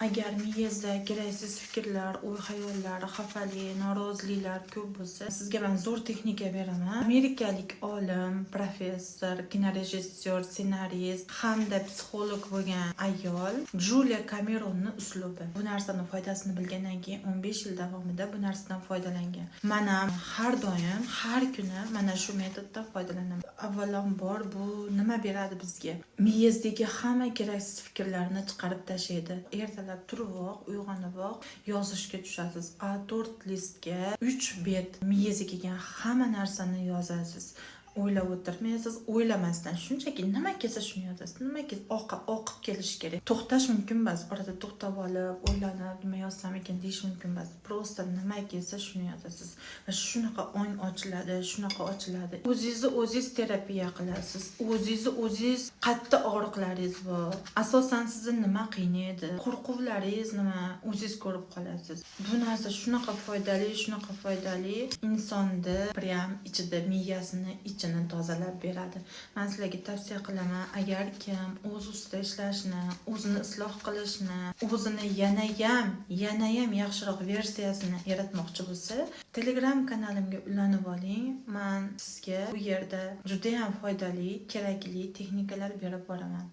Agar miyangizda keraksiz fikrlar, o'y-xayollar, xafalik, noroziliklar ko'p bo'lsa, sizga men zo'r texnika beraman. Amerikalik olim, professor, kinorejissyor, ssenarist hamda psixolog bo'lgan ayol Julia Cameronning uslubi. Bu narsaning foydasini bilgandan keyin 15 yil davomida bu narsadan foydalangan. Men ham har doim, har kuni mana shu metoddan foydalanaman. Avvalambor bu nima beradi bizga? Miyangizdagi hamma keraksiz fikrlarni chiqarib tashlaydi. Ertalab turiboq, uyg'oniboq yozishga tushasiz. A4 listga 3 bet miyangizga kelgan hamma narsani yozasiz. O'ylab o'tirmaysiz, o'ylamasdan shunchaki nima kelsa shuni yozasiz. Nima oqib kelish kerak. To'xtash mumkin emas. Orada to'xtab olib, o'ylanib, nima yozsam ekan deyish mumkin emas. Prosta nima kelsa shuni yozasiz. Va shunaqa ong ochiladi, shunaqa ochiladi. O'zingizni o'zingiz terapiya qilasiz. O'zingizni o'zingiz qattiq og'riqlaringiz bor. Asosan sizni nima qiynaydi? Qo'rquvlaringiz nima? O'zingiz ko'rib qolasiz. Bu narsa shunaqa foydali, insonni prям ichida miyasini tozalab beradi. Men sizlarga tavsiya qilaman, agar kim o'z ustida ishlashni, o'zini isloh qilishni, o'zini yanayam yaxshiroq versiyasini yaratmoqchi bo'lsa, Telegram kanalimga ulanib oling. Men sizga bu yerda juda ham foydali, kerakli texnikalar berib boraman.